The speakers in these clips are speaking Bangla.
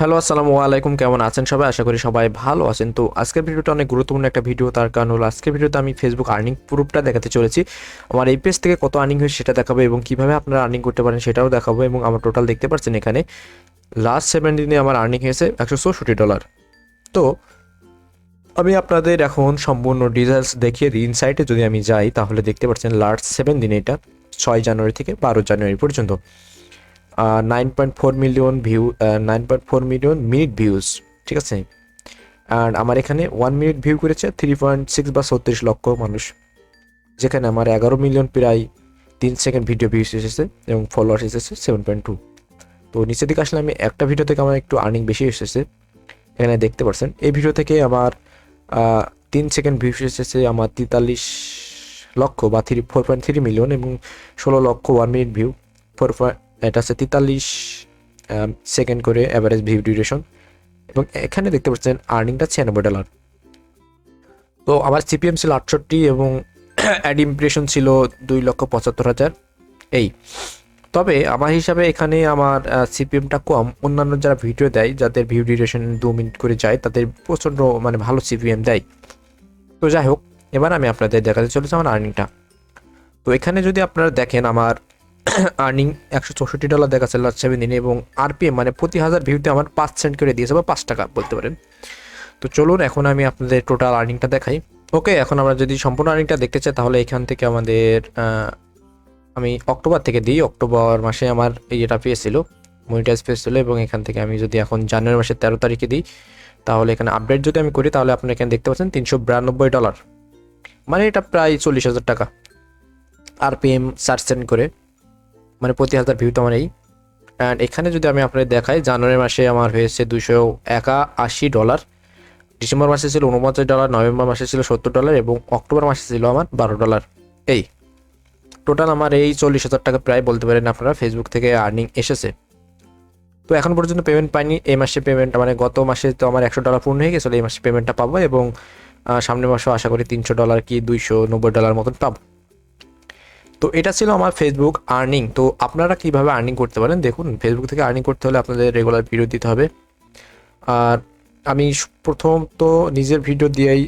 হ্যালো, আসসালামু আলাইকুম। কেমন আছেন সবাই? আশা করি সবাই ভালো আছেন। তো আজকের ভিডিওটা অনেক গুরুত্বপূর্ণ একটা ভিডিও। তার কারণ হলো আজকের ভিডিওতে আমি ফেসবুক আর্নিং প্রুফটা দেখাতে চলেছি। আমার এই পেজ থেকে কত আর্নিং হয়েছে সেটা দেখাবো এবং কিভাবে আপনারা আর্নিং করতে পারেন সেটাও দেখাবো। এবং আমার টোটাল দেখতে পাচ্ছেন এখানে লাস্ট 7 দিনে আমার আর্নিং হয়েছে $164। তো আমি আপনাদের এখন সম্পূর্ণ ডিটেইলস দেখিয়ে দিই। ইনসাইটে যদি আমি যাই তাহলে দেখতে পাচ্ছেন লাস্ট 7 দিনে এটা 6 জানুয়ারি থেকে 12 জানুয়ারি পর্যন্ত 9.4 million view, 9.4 million minute views, ঠিক আছে। অ্যান্ড আমার এখানে 1 মিনিট ভিউ করেছে 3.6 বা 36 লক্ষ মানুষ, যেখানে আমার 11 মিলিয়ন প্রায় 3 সেকেন্ড ভিডিও ভিউস এসেছে এবং ফলোয়ার্স এসেছে 7.2। তো নিচের দিকে আসলে আমি একটা ভিডিও থেকে আমার একটু আর্নিং বেশি এসেছে, এখানে দেখতে পাচ্ছেন। এই ভিডিও থেকে আমার 3 সেকেন্ড ভিউস এসেছে আমার 43 লক্ষ বা 4.3 মিলিয়ন এবং 16 লক্ষ 1 মিনিট ভিউ। এটা হচ্ছে 43 সেকেন্ড করে অ্যাভারেজ ভিউ ডিউরেশন। এবং এখানে দেখতে পাচ্ছেন আর্নিংটা $96। তো আমার সিপিএম ছিল 68 এবং অ্যাড ইমপ্রেশন ছিল 2,75,000 এই। তবে আমার হিসাবে এখানে আমার সিপিএমটা কম। অন্যান্য যারা ভিডিও দেয় যাদের ভিউ ডিউরেশন 2 মিনিট করে যায় তাদের প্রচণ্ড মানে ভালো সিপিএম দেয়। তো যাই হোক, এবার আমি আপনাদের দেখাতে চলেছি আমার আর্নিংটা। তো এখানে যদি আপনারা দেখেন আমার আর্নিং $164 দেখাচ্ছে লাস্ট 7 দিনে এবং আরপিএম মানে প্রতি 1000 ভিউতে আমার 5 সেন্ট করে দিয়েছে বা 5 টাকা বলতে পারেন। তো চলুন এখন আমি আপনাদের টোটাল আর্নিংটা দেখাই। ওকে, এখন আমরা যদি সম্পূর্ণ আর্নিংটা দেখতে চাই তাহলে এখান থেকে আমাদের আমি অক্টোবর থেকে দিই। অক্টোবর মাসে আমার এটা পেয়েছিল, মনিটাইজ পেয়েছিল। এবং এখান থেকে আমি যদি এখন জানুয়ারি মাসের 13 তারিখে দিই তাহলে এখানে আপডেট যদি আমি করি তাহলে আপনি এখানে দেখতে পাচ্ছেন $392, মানে এটা প্রায় 40,000 টাকা আরপিএম 4 সেন্ট করে, মানে প্রতি 1000 ভিউ তো আমার এই। অ্যান্ড এখানে যদি আমি আপনাদের দেখাই জানুয়ারি মাসে আমার হয়েছে $281, ডিসেম্বর মাসে ছিল $49, নভেম্বর মাসে ছিল $70 এবং অক্টোবর মাসে ছিল আমার $12 এই। টোটাল আমার এই 40,000 টাকা প্রায় বলতে পারেন আপনারা ফেসবুক থেকে আর্নিং এসেছে। তো এখন পর্যন্ত পেমেন্ট পাইনি। এই মাসে পেমেন্ট মানে গত মাসে তো আমার $100 পূর্ণ হয়ে গেছিলো, এই মাসে পেমেন্টটা পাবো এবং সামনের মাসেও আশা করি $300 কি $290 মতন পাবো। তো এটা ছিল আমার ফেসবুক আর্নিং। তো আপনারা কিভাবে আর্নিং করতে পারেন দেখুন। ফেসবুক থেকে আর্নিং করতে হলে আপনাদের রেগুলার ভিডিও দিতে হবে। আর আমি প্রথম তো নিজের ভিডিও দিয়েই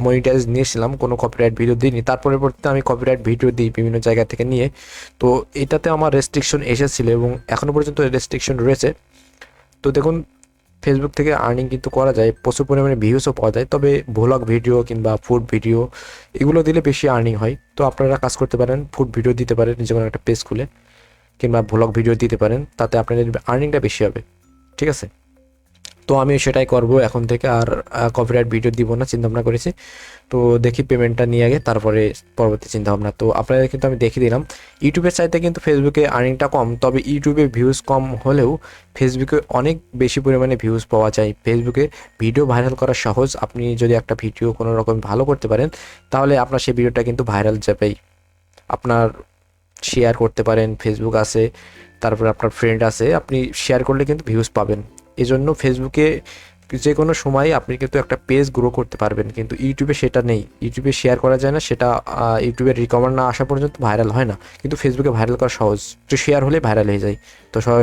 মনিটাইজ নিয়েছিলাম, কোনো কপিরাইট ভিডিও দিইনি। তারপরে পরবর্তীতে আমি কপিরাইট ভিডিও দিই বিভিন্ন জায়গা থেকে নিয়ে। তো এটাতে আমার রেস্ট্রিকশন এসেছিলো এবং এখনও পর্যন্ত রেস্ট্রিকশন রয়েছে। তো দেখুন, ফেসবুক থেকে আর্নিং কিন্তু করা যায়, প্রচুর পরিমাণে ভিউসও পাওয়া যায়। তবে ভ্লগ ভিডিও কিংবা ফুড ভিডিও এগুলো দিলে বেশি আর্নিং হয়। তো আপনারা কাজ করতে পারেন, ফুড ভিডিও দিতে পারেন যে কোনো একটা পেজ খুলে, কিংবা ভ্লগ ভিডিও দিতে পারেন, তাতে আপনাদের আর্নিংটা বেশি হবে, ঠিক আছে। তো আমি সেটাই করব এখন থেকে, আর কপিরাইট ভিডিও দিব না চিন্তাভাবনা করেছি। তো দেখি পেমেন্টটা নিয়ে আগে, তারপরে পরবর্তী চিন্তাভাবনা। তো আপনাদের কিন্তু আমি দেখিয়ে দিলাম ইউটিউবের চাইতে কিন্তু ফেসবুকে আর্নিংটা কম। তবে ইউটিউবে ভিউজ কম হলেও ফেসবুকে অনেক বেশি পরিমাণে ভিউজ পাওয়া যায়। ফেসবুকে ভিডিও ভাইরাল করা সহজ। আপনি যদি একটা ভিডিও কোনো রকম ভালো করতে পারেন তাহলে আপনার সেই ভিডিওটা কিন্তু ভাইরাল যাবেই। আপনার শেয়ার করতে পারেন, ফেসবুক আছে, তারপরে আপনার ফ্রেন্ড আছে, আপনি শেয়ার করলে কিন্তু ভিউজ পাবেন। এজন্য ফেসবুকে যে কোনো সময় আপনি কিন্তু একটা পেজ গ্রো করতে পারবেন, কিন্তু ইউটিউবে সেটা নেই। ইউটিউবে শেয়ার করা যায় না, সেটা ইউটিউবের রিকমেন্ড না আসা পর্যন্ত ভাইরাল হয় না। কিন্তু ফেসবুকে ভাইরাল করা সহজ, একটু শেয়ার হলে ভাইরাল হয়ে যায়। তো সবাই